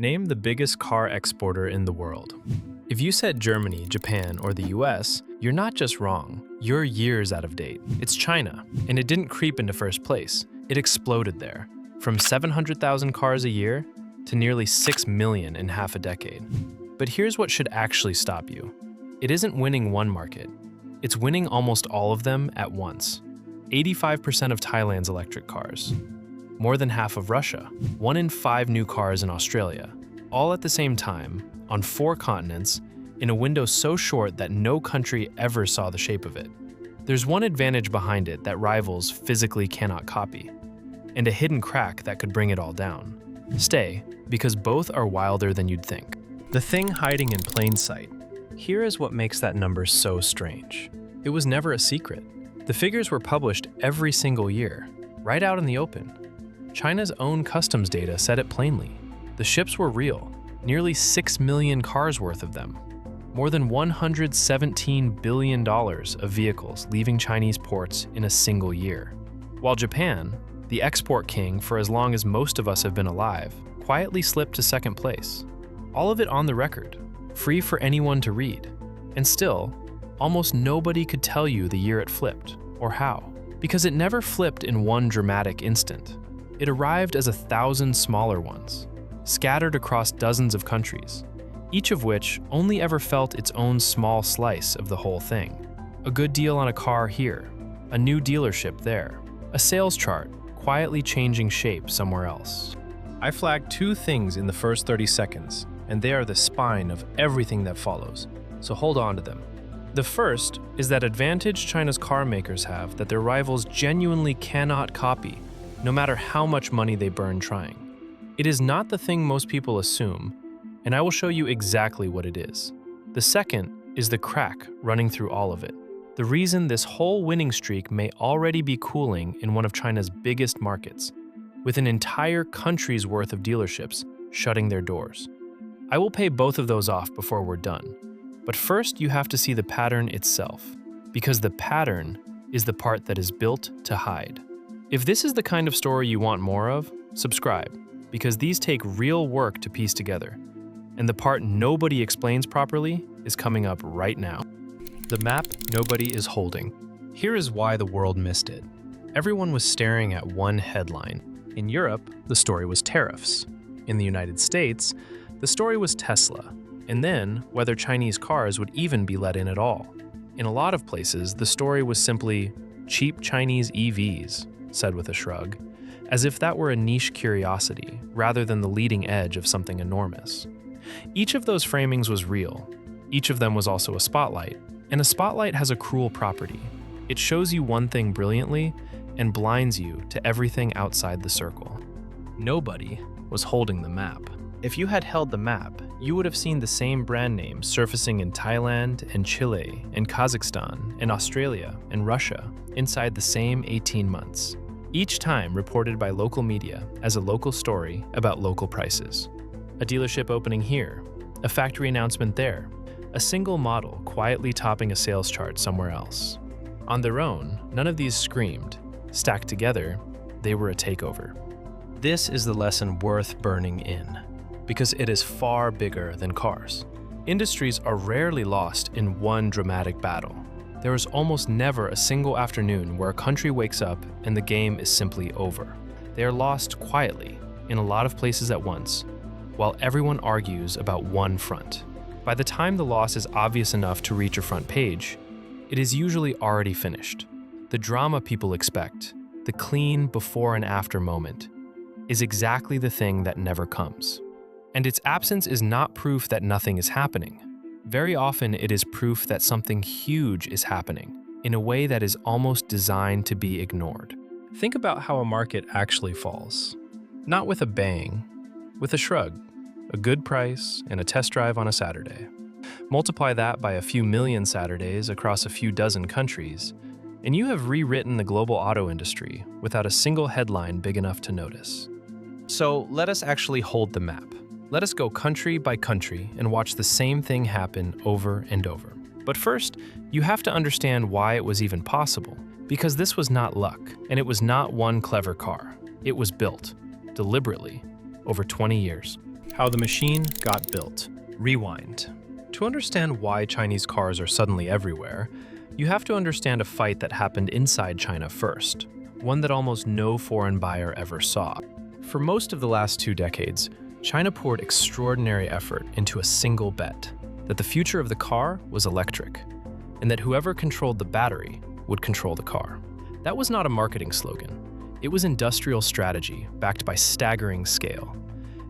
Name the biggest car exporter in the world. If you said Germany, Japan, or the US, you're not just wrong, you're years out of date. It's China, and it didn't creep into first place. It exploded there, from 700,000 cars a year to nearly 6 million in half a decade. But here's what should actually stop you. It isn't winning one market, it's winning almost all of them at once. 85% of Thailand's electric cars, more than half of Russia, 1 in 5 new cars in Australia, all at the same time, on 4 continents, in a window so short that no country ever saw the shape of it. There's one advantage behind it that rivals physically cannot copy, and a hidden crack that could bring it all down. Stay, because both are wilder than you'd think. The thing hiding in plain sight. Here is what makes that number so strange. It was never a secret. The figures were published every single year, right out in the open. China's own customs data said it plainly. The ships were real, nearly 6 million cars worth of them. More than $117 billion of vehicles leaving Chinese ports in a single year. While Japan, the export king for as long as most of us have been alive, quietly slipped to second place. All of it on the record, free for anyone to read. And still, almost nobody could tell you the year it flipped, or how. Because it never flipped in one dramatic instant. It arrived as 1,000 smaller ones, scattered across dozens of countries, each of which only ever felt its own small slice of the whole thing. A good deal on a car here, a new dealership there, a sales chart quietly changing shape somewhere else. I flagged 2 things in the first 30 seconds, and they are the spine of everything that follows, so hold on to them. The first is that advantage China's car makers have that their rivals genuinely cannot copy, no matter how much money they burn trying. It is not the thing most people assume, and I will show you exactly what it is. The second is the crack running through all of it. The reason this whole winning streak may already be cooling in one of China's biggest markets, with an entire country's worth of dealerships shutting their doors. I will pay both of those off before we're done. But first you have to see the pattern itself, because the pattern is the part that is built to hide. If this is the kind of story you want more of, subscribe, because these take real work to piece together. And the part nobody explains properly is coming up right now. The map nobody is holding. Here is why the world missed it. Everyone was staring at one headline. In Europe, the story was tariffs. In the United States, the story was Tesla, and then whether Chinese cars would even be let in at all. In a lot of places, the story was simply cheap Chinese EVs, said with a shrug, as if that were a niche curiosity rather than the leading edge of something enormous. Each of those framings was real. Each of them was also a spotlight, and a spotlight has a cruel property. It shows you one thing brilliantly and blinds you to everything outside the circle. Nobody was holding the map. If you had held the map, you would have seen the same brand names surfacing in Thailand and Chile and Kazakhstan and Australia and Russia inside the same 18 months. Each time reported by local media as a local story about local prices. A dealership opening here, a factory announcement there, a single model quietly topping a sales chart somewhere else. On their own, none of these screamed. Stacked together, they were a takeover. This is the lesson worth burning in, because it is far bigger than cars. Industries are rarely lost in one dramatic battle. There is almost never a single afternoon where a country wakes up and the game is simply over. They are lost quietly, in a lot of places at once, while everyone argues about one front. By the time the loss is obvious enough to reach a front page, it is usually already finished. The drama people expect, the clean before and after moment, is exactly the thing that never comes. And its absence is not proof that nothing is happening. Very often it is proof that something huge is happening in a way that is almost designed to be ignored. Think about how a market actually falls. Not with a bang, with a shrug, a good price, and a test drive on a Saturday. Multiply that by a few million Saturdays across a few dozen countries, and you have rewritten the global auto industry without a single headline big enough to notice. So let us actually hold the map. Let us go country by country and watch the same thing happen over and over. But first, you have to understand why it was even possible, because this was not luck, and it was not one clever car. It was built, deliberately, over 20 years. How the machine got built. Rewind. To understand why Chinese cars are suddenly everywhere, you have to understand a fight that happened inside China first, one that almost no foreign buyer ever saw. For most of the last 2 decades, China poured extraordinary effort into a single bet, that the future of the car was electric, and that whoever controlled the battery would control the car. That was not a marketing slogan. It was industrial strategy backed by staggering scale,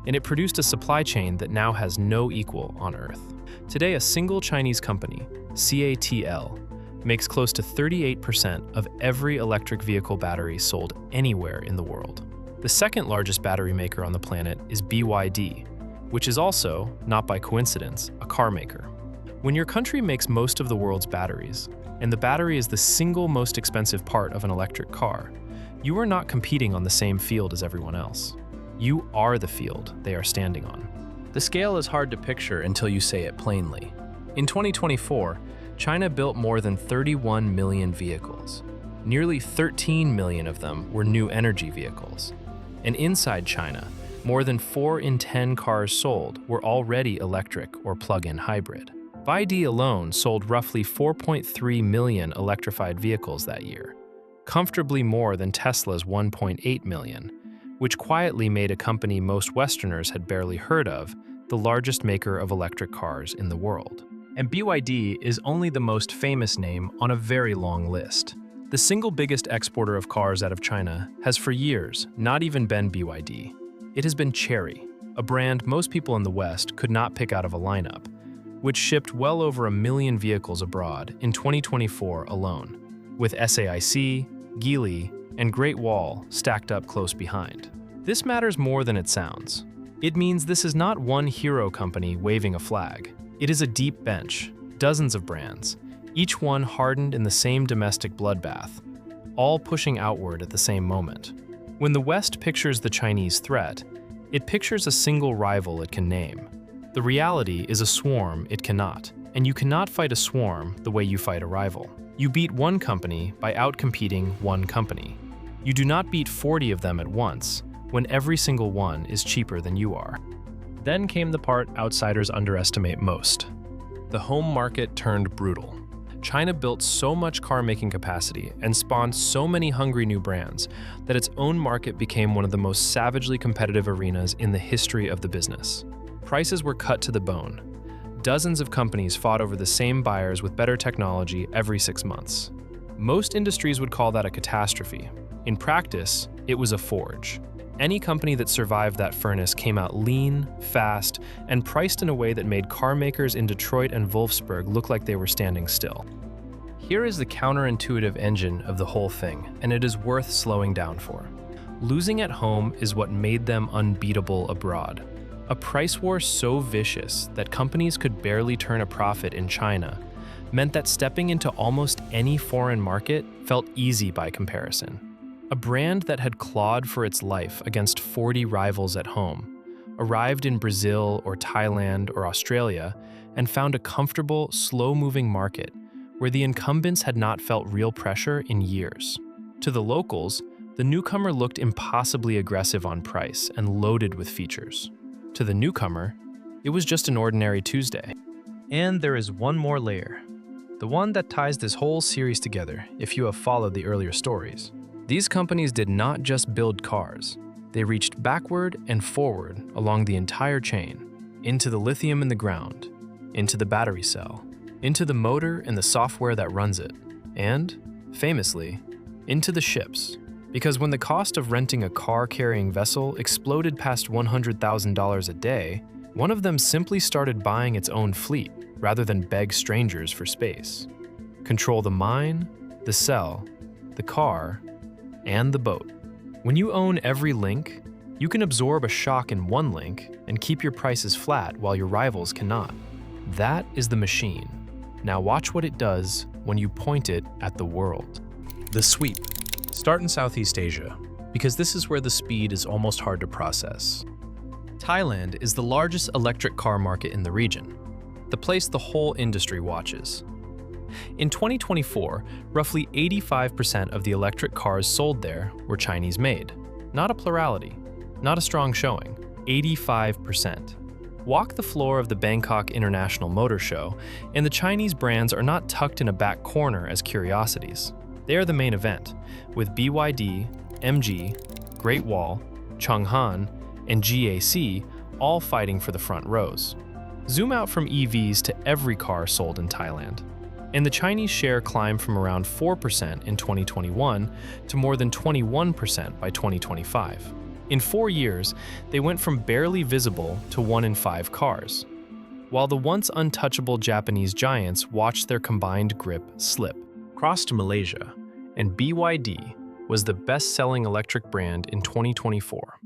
and it produced a supply chain that now has no equal on Earth. Today, a single Chinese company, CATL, makes close to 38% of every electric vehicle battery sold anywhere in the world. The second largest battery maker on the planet is BYD, which is also, not by coincidence, a car maker. When your country makes most of the world's batteries, and the battery is the single most expensive part of an electric car, you are not competing on the same field as everyone else. You are the field they are standing on. The scale is hard to picture until you say it plainly. In 2024, China built more than 31 million vehicles. Nearly 13 million of them were new energy vehicles. And inside China, more than 4 in 10 cars sold were already electric or plug-in hybrid. BYD alone sold roughly 4.3 million electrified vehicles that year, comfortably more than Tesla's 1.8 million, which quietly made a company most Westerners had barely heard of the largest maker of electric cars in the world. And BYD is only the most famous name on a very long list. The single biggest exporter of cars out of China has for years not even been BYD. It has been Chery, a brand most people in the West could not pick out of a lineup, which shipped well over 1 million vehicles abroad in 2024 alone, with SAIC, Geely, and Great Wall stacked up close behind. This matters more than it sounds. It means this is not one hero company waving a flag. It is a deep bench, dozens of brands, each one hardened in the same domestic bloodbath, all pushing outward at the same moment. When the West pictures the Chinese threat, it pictures a single rival it can name. The reality is a swarm it cannot, and you cannot fight a swarm the way you fight a rival. You beat one company by outcompeting one company. You do not beat 40 of them at once, when every single one is cheaper than you are. Then came the part outsiders underestimate most. The home market turned brutal. China built so much car-making capacity and spawned so many hungry new brands that its own market became one of the most savagely competitive arenas in the history of the business. Prices were cut to the bone. Dozens of companies fought over the same buyers with better technology every 6 months. Most industries would call that a catastrophe. In practice, it was a forge. Any company that survived that furnace came out lean, fast, and priced in a way that made car makers in Detroit and Wolfsburg look like they were standing still. Here is the counterintuitive engine of the whole thing, and it is worth slowing down for. Losing at home is what made them unbeatable abroad. A price war so vicious that companies could barely turn a profit in China meant that stepping into almost any foreign market felt easy by comparison. A brand that had clawed for its life against 40 rivals at home arrived in Brazil or Thailand or Australia and found a comfortable, slow-moving market where the incumbents had not felt real pressure in years. To the locals, the newcomer looked impossibly aggressive on price and loaded with features. To the newcomer, it was just an ordinary Tuesday. And there is one more layer, the one that ties this whole series together if you have followed the earlier stories. These companies did not just build cars, they reached backward and forward along the entire chain, into the lithium in the ground, into the battery cell, into the motor and the software that runs it, and, famously, into the ships. Because when the cost of renting a car-carrying vessel exploded past $100,000 a day, one of them simply started buying its own fleet rather than beg strangers for space. Control the mine, the cell, the car, and the boat. When you own every link, you can absorb a shock in one link and keep your prices flat while your rivals cannot. That is the machine. Now watch what it does when you point it at the world. The sweep. Start in Southeast Asia, because this is where the speed is almost hard to process. Thailand is the largest electric car market in the region, the place the whole industry watches. In 2024, roughly 85% of the electric cars sold there were Chinese-made. Not a plurality, not a strong showing, 85%. Walk the floor of the Bangkok International Motor Show, and the Chinese brands are not tucked in a back corner as curiosities. They are the main event, with BYD, MG, Great Wall, Chang'an, and GAC all fighting for the front rows. Zoom out from EVs to every car sold in Thailand. And the Chinese share climbed from around 4% in 2021 to more than 21% by 2025. In 4 years, they went from barely visible to 1 in 5 cars, while the once untouchable Japanese giants watched their combined grip slip. Crossed to Malaysia, and BYD was the best-selling electric brand in 2024,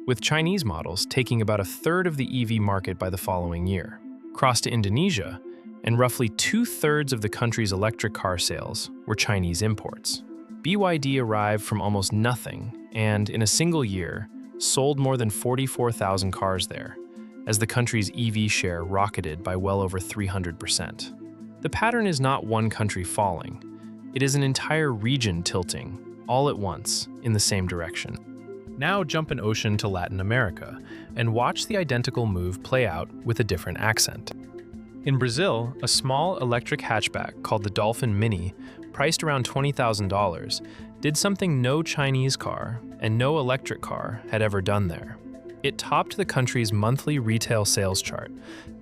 with Chinese models taking about a third of the EV market by the following year. Crossed to Indonesia, and roughly 2/3 of the country's electric car sales were Chinese imports. BYD arrived from almost nothing and, in a single year, sold more than 44,000 cars there, as the country's EV share rocketed by well over 300%. The pattern is not one country falling. It is an entire region tilting, all at once, in the same direction. Now jump an ocean to Latin America and watch the identical move play out with a different accent. In Brazil, a small electric hatchback called the Dolphin Mini, priced around $20,000, did something no Chinese car and no electric car had ever done there. It topped the country's monthly retail sales chart,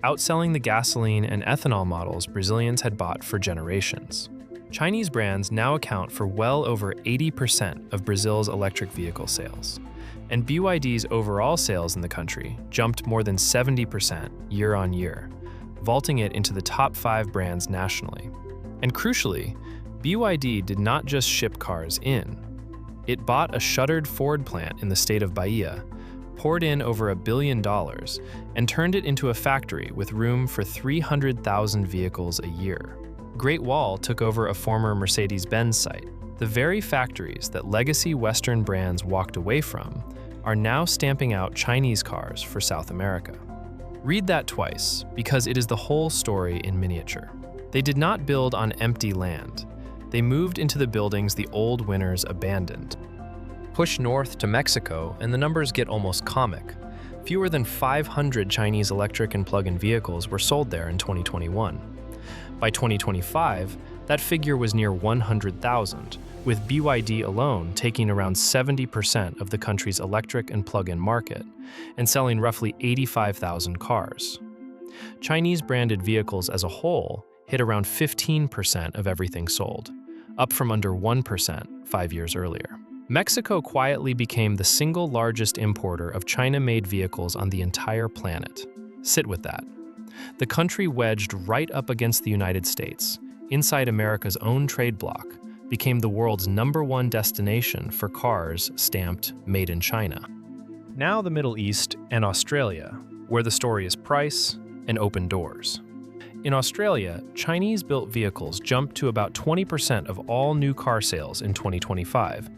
outselling the gasoline and ethanol models Brazilians had bought for generations. Chinese brands now account for well over 80% of Brazil's electric vehicle sales, and BYD's overall sales in the country jumped more than 70% year on year, vaulting it into the top 5 brands nationally. And crucially, BYD did not just ship cars in. It bought a shuttered Ford plant in the state of Bahia, poured in over $1 billion, and turned it into a factory with room for 300,000 vehicles a year. Great Wall took over a former Mercedes-Benz site. The very factories that legacy Western brands walked away from are now stamping out Chinese cars for South America. Read that twice, because it is the whole story in miniature. They did not build on empty land. They moved into the buildings the old winners abandoned. Push north to Mexico, and the numbers get almost comic. Fewer than 500 Chinese electric and plug-in vehicles were sold there in 2021. By 2025, that figure was near 100,000, with BYD alone taking around 70% of the country's electric and plug-in market, and selling roughly 85,000 cars. Chinese-branded vehicles as a whole hit around 15% of everything sold, up from under 1% 5 years earlier. Mexico quietly became the single largest importer of China-made vehicles on the entire planet. Sit with that. The country wedged right up against the United States, inside America's own trade bloc, became the world's #1 destination for cars stamped Made in China. Now the Middle East and Australia, where the story is price and open doors. In Australia, Chinese-built vehicles jumped to about 20% of all new car sales in 2025,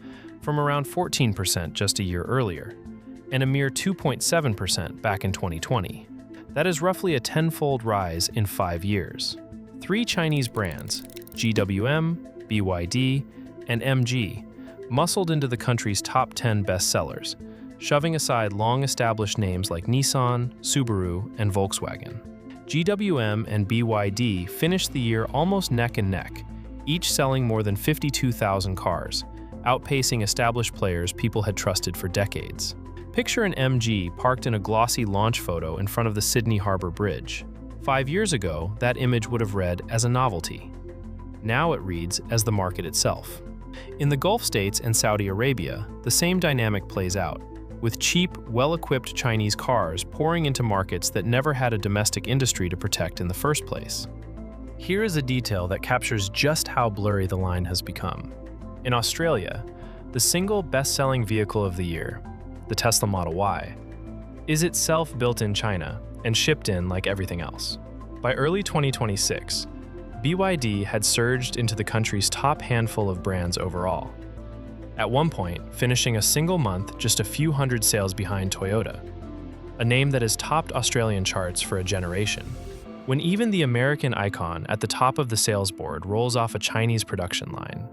from around 14% just a year earlier, and a mere 2.7% back in 2020. That is roughly a tenfold rise in 5 years. 3 Chinese brands, GWM, BYD, and MG, muscled into the country's top 10 bestsellers, shoving aside long-established names like Nissan, Subaru, and Volkswagen. GWM and BYD finished the year almost neck and neck, each selling more than 52,000 cars, outpacing established players people had trusted for decades. Picture an MG parked in a glossy launch photo in front of the Sydney Harbour Bridge. 5 years ago, that image would have read as a novelty. Now it reads as the market itself. In the Gulf states and Saudi Arabia, the same dynamic plays out, with cheap, well-equipped Chinese cars pouring into markets that never had a domestic industry to protect in the first place. Here is a detail that captures just how blurry the line has become. In Australia, the single best-selling vehicle of the year, the Tesla Model Y, is itself built in China and shipped in like everything else. By early 2026, BYD had surged into the country's top handful of brands overall, at one point finishing a single month just a few hundred sales behind Toyota, a name that has topped Australian charts for a generation. When even the American icon at the top of the sales board rolls off a Chinese production line,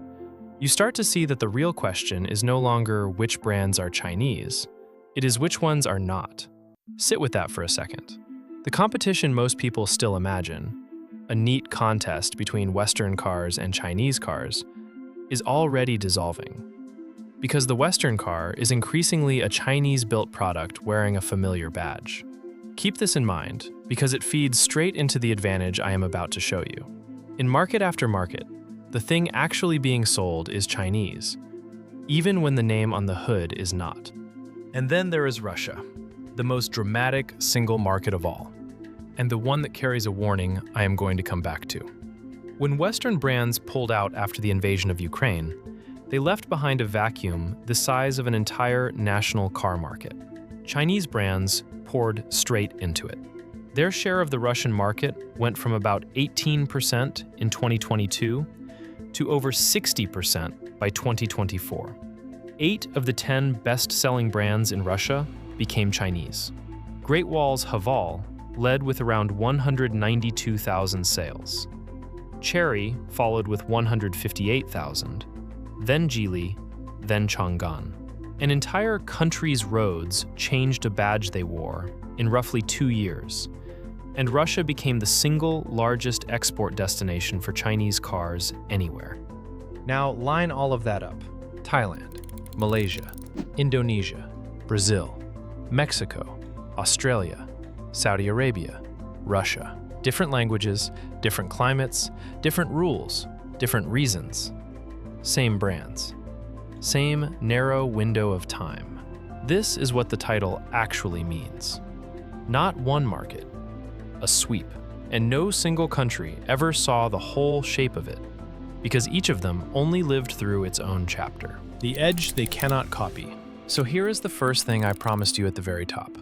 you start to see that the real question is no longer which brands are Chinese, it is which ones are not. Sit with that for a second. The competition most people still imagine, a neat contest between Western cars and Chinese cars, is already dissolving. Because the Western car is increasingly a Chinese-built product wearing a familiar badge. Keep this in mind, because it feeds straight into the advantage I am about to show you. In market after market, the thing actually being sold is Chinese, even when the name on the hood is not. And then there is Russia, the most dramatic single market of all, and the one that carries a warning I am going to come back to. When Western brands pulled out after the invasion of Ukraine, they left behind a vacuum the size of an entire national car market. Chinese brands poured straight into it. Their share of the Russian market went from about 18% in 2022 to over 60% by 2024. 8 of the 10 best-selling brands in Russia became Chinese. Great Wall's Haval led with around 192,000 sales. Chery followed with 158,000, then Geely, then Chang'an. An entire country's roads changed a badge they wore in roughly 2 years, and Russia became the single largest export destination for Chinese cars anywhere. Now line all of that up. Thailand, Malaysia, Indonesia, Brazil, Mexico, Australia, Saudi Arabia, Russia. Different languages, different climates, different rules, different reasons. Same brands. Same narrow window of time. This is what the title actually means. Not one market, a sweep. And no single country ever saw the whole shape of it, because each of them only lived through its own chapter. The edge they cannot copy. So here is the first thing I promised you at the very top.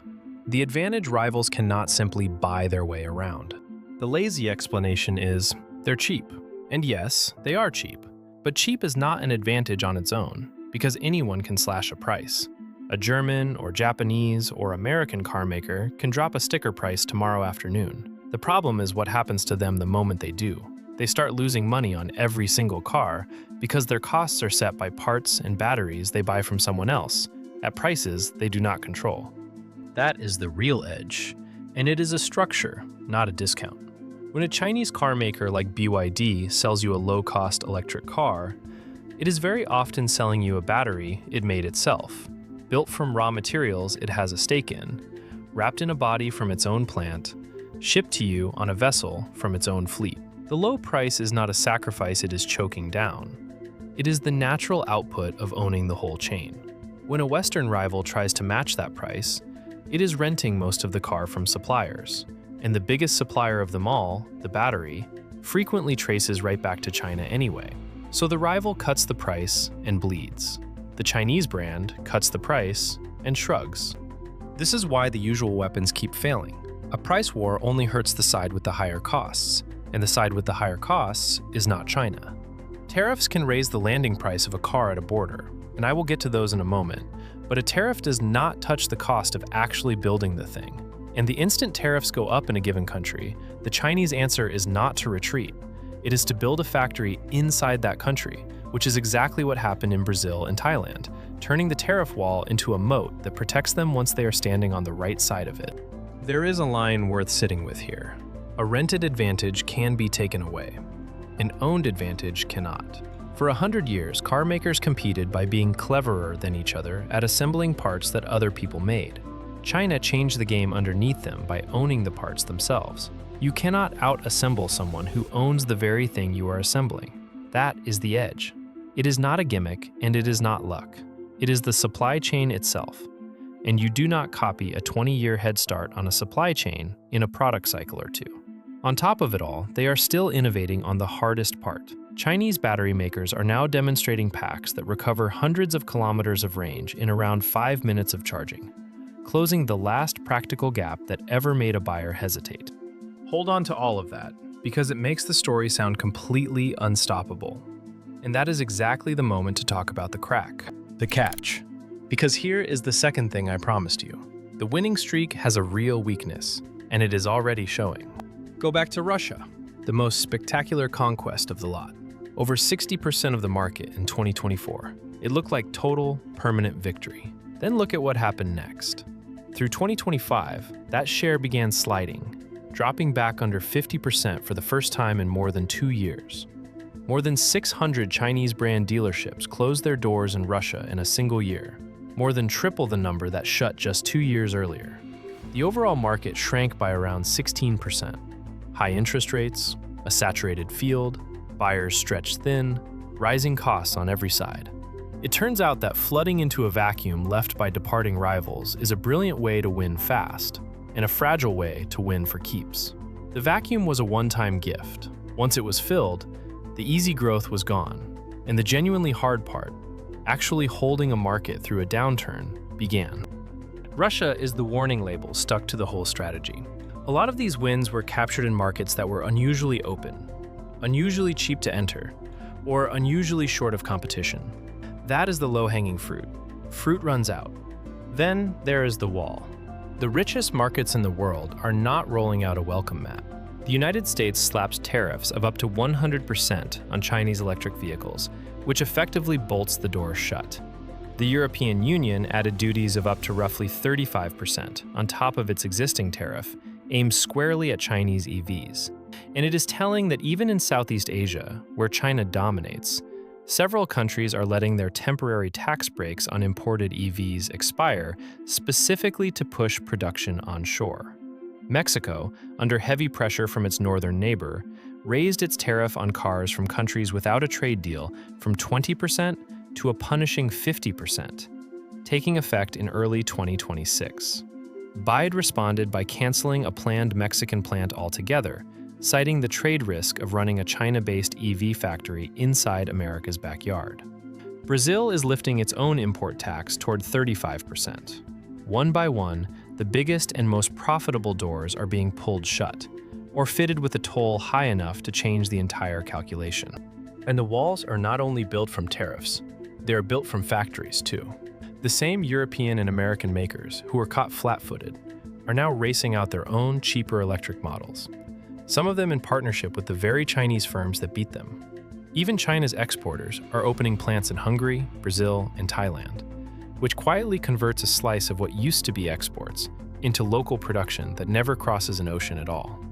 The advantage rivals cannot simply buy their way around. The lazy explanation is, they're cheap. And yes, they are cheap. But cheap is not an advantage on its own, because anyone can slash a price. A German or Japanese or American car maker can drop a sticker price tomorrow afternoon. The problem is what happens to them the moment they do. They start losing money on every single car because their costs are set by parts and batteries they buy from someone else, at prices they do not control. That is the real edge, and it is a structure, not a discount. When a Chinese car maker like BYD sells you a low-cost electric car, it is very often selling you a battery it made itself, built from raw materials it has a stake in, wrapped in a body from its own plant, shipped to you on a vessel from its own fleet. The low price is not a sacrifice it is choking down. It is the natural output of owning the whole chain. When a Western rival tries to match that price, it is renting most of the car from suppliers, and the biggest supplier of them all, the battery, frequently traces right back to China anyway. So the rival cuts the price and bleeds. The Chinese brand cuts the price and shrugs. This is why the usual weapons keep failing. A price war only hurts the side with the higher costs, and the side with the higher costs is not China. Tariffs can raise the landing price of a car at a border, and I will get to those in a moment, but a tariff does not touch the cost of actually building the thing. And the instant tariffs go up in a given country, the Chinese answer is not to retreat. It is to build a factory inside that country, which is exactly what happened in Brazil and Thailand, turning the tariff wall into a moat that protects them once they are standing on the right side of it. There is a line worth sitting with here. A rented advantage can be taken away. An owned advantage cannot. For 100 years, car makers competed by being cleverer than each other at assembling parts that other people made. China changed the game underneath them by owning the parts themselves. You cannot out-assemble someone who owns the very thing you are assembling. That is the edge. It is not a gimmick, and it is not luck. It is the supply chain itself. And you do not copy a 20-year head start on a supply chain in a product cycle or two. On top of it all, they are still innovating on the hardest part. Chinese battery makers are now demonstrating packs that recover hundreds of kilometers of range in around 5 minutes of charging, closing the last practical gap that ever made a buyer hesitate. Hold on to all of that, because it makes the story sound completely unstoppable. And that is exactly the moment to talk about the crack, the catch. Because here is the second thing I promised you. The winning streak has a real weakness, and it is already showing. Go back to Russia, the most spectacular conquest of the lot. Over 60% of the market in 2024. It looked like total, permanent victory. Then look at what happened next. Through 2025, that share began sliding, dropping back under 50% for the first time in more than 2 years. More than 600 Chinese brand dealerships closed their doors in Russia in a single year, more than triple the number that shut just 2 years earlier. The overall market shrank by around 16%. High interest rates, a saturated field, buyers stretched thin, rising costs on every side. It turns out that flooding into a vacuum left by departing rivals is a brilliant way to win fast, and a fragile way to win for keeps. The vacuum was a one-time gift. Once it was filled, the easy growth was gone, and the genuinely hard part, actually holding a market through a downturn, began. Russia is the warning label stuck to the whole strategy. A lot of these wins were captured in markets that were unusually open, unusually cheap to enter, or unusually short of competition. That is the low-hanging fruit. Fruit runs out. Then there is the wall. The richest markets in the world are not rolling out a welcome mat. The United States slaps tariffs of up to 100% on Chinese electric vehicles, which effectively bolts the door shut. The European Union added duties of up to roughly 35% on top of its existing tariff, aimed squarely at Chinese EVs. And it is telling that even in Southeast Asia, where China dominates, several countries are letting their temporary tax breaks on imported EVs expire specifically to push production onshore. Mexico, under heavy pressure from its northern neighbor, raised its tariff on cars from countries without a trade deal from 20% to a punishing 50%, taking effect in early 2026. Biden responded by canceling a planned Mexican plant altogether, citing the trade risk of running a China-based EV factory inside America's backyard. Brazil is lifting its own import tax toward 35%. One by one, the biggest and most profitable doors are being pulled shut, or fitted with a toll high enough to change the entire calculation. And the walls are not only built from tariffs, they are built from factories too. The same European and American makers who were caught flat-footed are now racing out their own cheaper electric models, some of them in partnership with the very Chinese firms that beat them. Even China's exporters are opening plants in Hungary, Brazil, and Thailand, which quietly converts a slice of what used to be exports into local production that never crosses an ocean at all.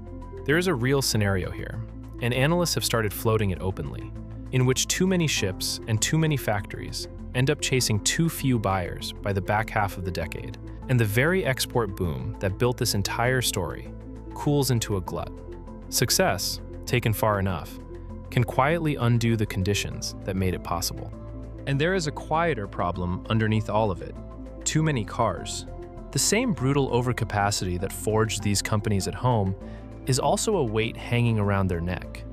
There is a real scenario here, and analysts have started floating it openly, in which too many ships and too many factories end up chasing too few buyers by the back half of the decade, and the very export boom that built this entire story cools into a glut. Success, taken far enough, can quietly undo the conditions that made it possible. And there is a quieter problem underneath all of it: too many cars. The same brutal overcapacity that forged these companies at home is also a weight hanging around their neck.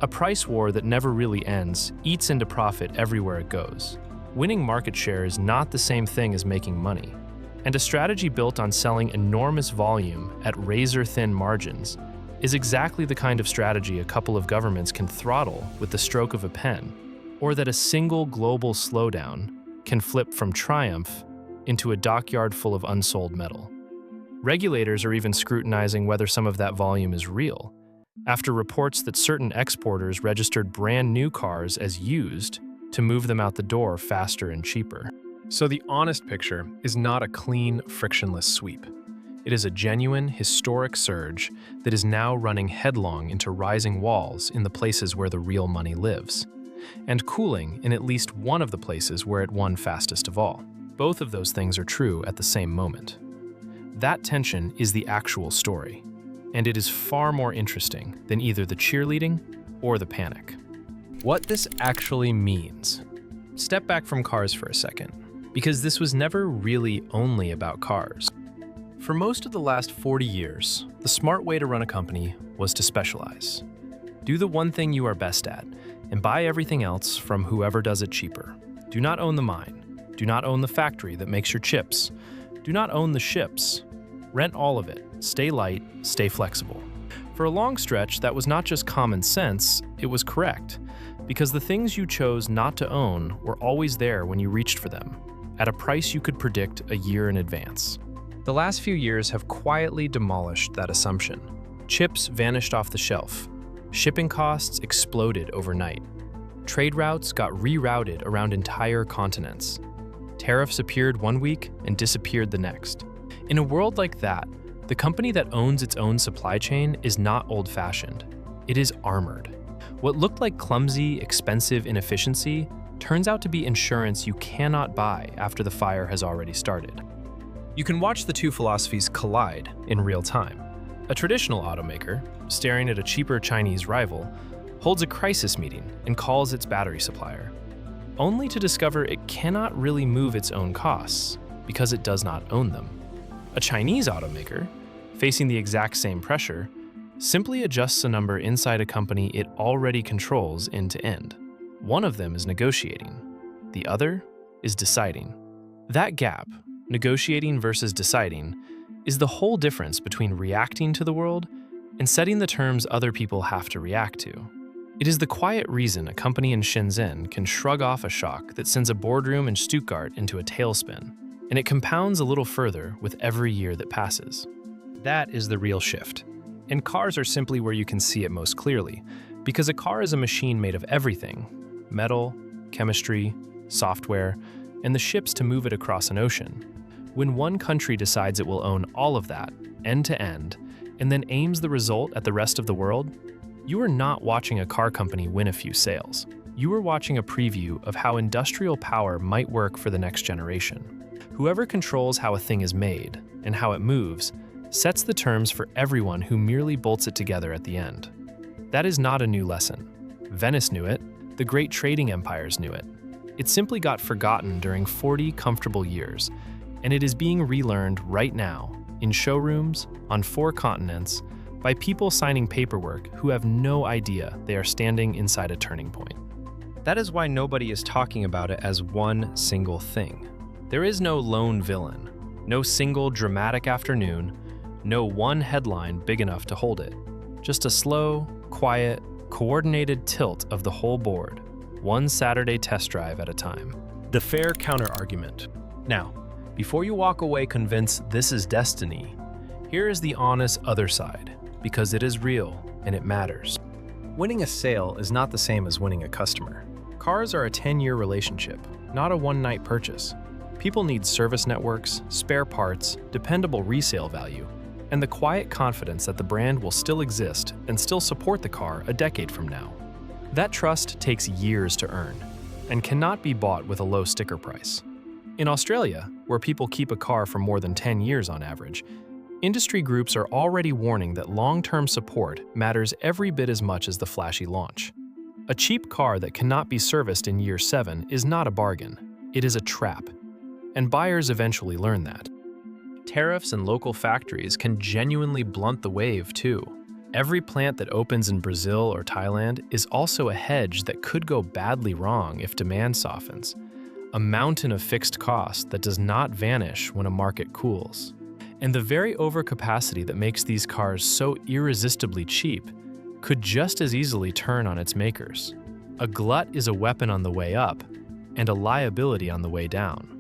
A price war that never really ends eats into profit everywhere it goes. Winning market share is not the same thing as making money, and a strategy built on selling enormous volume at razor-thin margins is exactly the kind of strategy a couple of governments can throttle with the stroke of a pen, or that a single global slowdown can flip from triumph into a dockyard full of unsold metal. Regulators are even scrutinizing whether some of that volume is real, after reports that certain exporters registered brand new cars as used to move them out the door faster and cheaper. So the honest picture is not a clean, frictionless sweep. It is a genuine, historic surge that is now running headlong into rising walls in the places where the real money lives, and cooling in at least one of the places where it won fastest of all. Both of those things are true at the same moment. That tension is the actual story, and it is far more interesting than either the cheerleading or the panic. What this actually means. Step back from cars for a second, because this was never really only about cars. For most of the last 40 years, the smart way to run a company was to specialize. Do the one thing you are best at, and buy everything else from whoever does it cheaper. Do not own the mine. Do not own the factory that makes your chips. Do not own the ships. Rent all of it. Stay light, stay flexible. For a long stretch, that was not just common sense, it was correct, because the things you chose not to own were always there when you reached for them, at a price you could predict a year in advance. The last few years have quietly demolished that assumption. Chips vanished off the shelf. Shipping costs exploded overnight. Trade routes got rerouted around entire continents. Tariffs appeared one week and disappeared the next. In a world like that, the company that owns its own supply chain is not old-fashioned. It is armored. What looked like clumsy, expensive inefficiency turns out to be insurance you cannot buy after the fire has already started. You can watch the two philosophies collide in real time. A traditional automaker, staring at a cheaper Chinese rival, holds a crisis meeting and calls its battery supplier, only to discover it cannot really move its own costs because it does not own them. A Chinese automaker, facing the exact same pressure, simply adjusts a number inside a company it already controls end to end. One of them is negotiating, the other is deciding. That gap, negotiating versus deciding, is the whole difference between reacting to the world and setting the terms other people have to react to. It is the quiet reason a company in Shenzhen can shrug off a shock that sends a boardroom in Stuttgart into a tailspin, and it compounds a little further with every year that passes. That is the real shift. And cars are simply where you can see it most clearly, because a car is a machine made of everything: metal, chemistry, software, and the ships to move it across an ocean. When one country decides it will own all of that, end to end, and then aims the result at the rest of the world, you are not watching a car company win a few sales. You are watching a preview of how industrial power might work for the next generation. Whoever controls how a thing is made and how it moves sets the terms for everyone who merely bolts it together at the end. That is not a new lesson. Venice knew it, the great trading empires knew it. It simply got forgotten during 40 comfortable years, and it is being relearned right now, in showrooms, on 4 continents, by people signing paperwork who have no idea they are standing inside a turning point. That is why nobody is talking about it as one single thing. There is no lone villain, no single dramatic afternoon, no one headline big enough to hold it. Just a slow, quiet, coordinated tilt of the whole board, one Saturday test drive at a time. The fair counterargument. Now, before you walk away convinced this is destiny, here is the honest other side, because it is real and it matters. Winning a sale is not the same as winning a customer. Cars are a 10-year relationship, not a one-night purchase. People need service networks, spare parts, dependable resale value, and the quiet confidence that the brand will still exist and still support the car a decade from now. That trust takes years to earn and cannot be bought with a low sticker price. In Australia, where people keep a car for more than 10 years on average, industry groups are already warning that long-term support matters every bit as much as the flashy launch. A cheap car that cannot be serviced in year 7 is not a bargain. It is a trap. And buyers eventually learn that. Tariffs and local factories can genuinely blunt the wave, too. Every plant that opens in Brazil or Thailand is also a hedge that could go badly wrong if demand softens. A mountain of fixed cost that does not vanish when a market cools. And the very overcapacity that makes these cars so irresistibly cheap could just as easily turn on its makers. A glut is a weapon on the way up and a liability on the way down.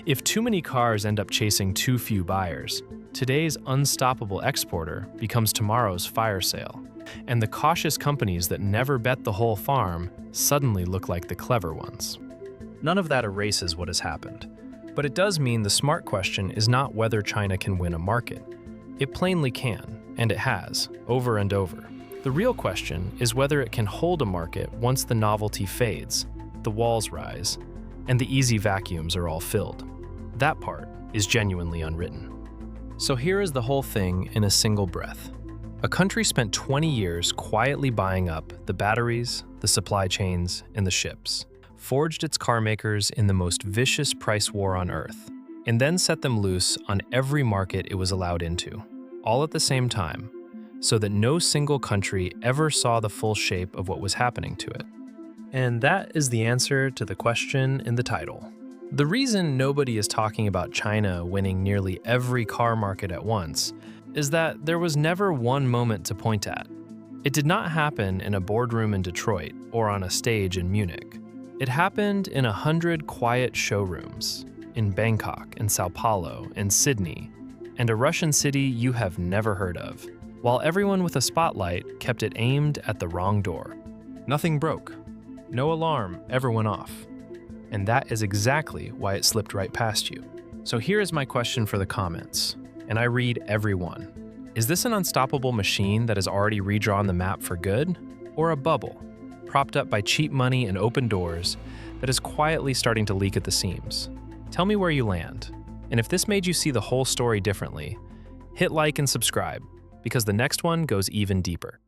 If too many cars end up chasing too few buyers, today's unstoppable exporter becomes tomorrow's fire sale, and the cautious companies that never bet the whole farm suddenly look like the clever ones. None of that erases what has happened, but it does mean the smart question is not whether China can win a market. It plainly can, and it has, over and over. The real question is whether it can hold a market once the novelty fades, the walls rise, and the easy vacuums are all filled. That part is genuinely unwritten. So here is the whole thing in a single breath. A country spent 20 years quietly buying up the batteries, the supply chains, and the ships, forged its car makers in the most vicious price war on earth, and then set them loose on every market it was allowed into, all at the same time, so that no single country ever saw the full shape of what was happening to it. And that is the answer to the question in the title. The reason nobody is talking about China winning nearly every car market at once is that there was never one moment to point at. It did not happen in a boardroom in Detroit or on a stage in Munich. It happened in 100 quiet showrooms in Bangkok and Sao Paulo and Sydney, and a Russian city you have never heard of, while everyone with a spotlight kept it aimed at the wrong door. Nothing broke. No alarm ever went off. And that is exactly why it slipped right past you. So here is my question for the comments. and I read every one. Is this an unstoppable machine that has already redrawn the map for good? Or a bubble, propped up by cheap money and open doors, that is quietly starting to leak at the seams? Tell me where you land. And if this made you see the whole story differently, hit like and subscribe, because the next one goes even deeper.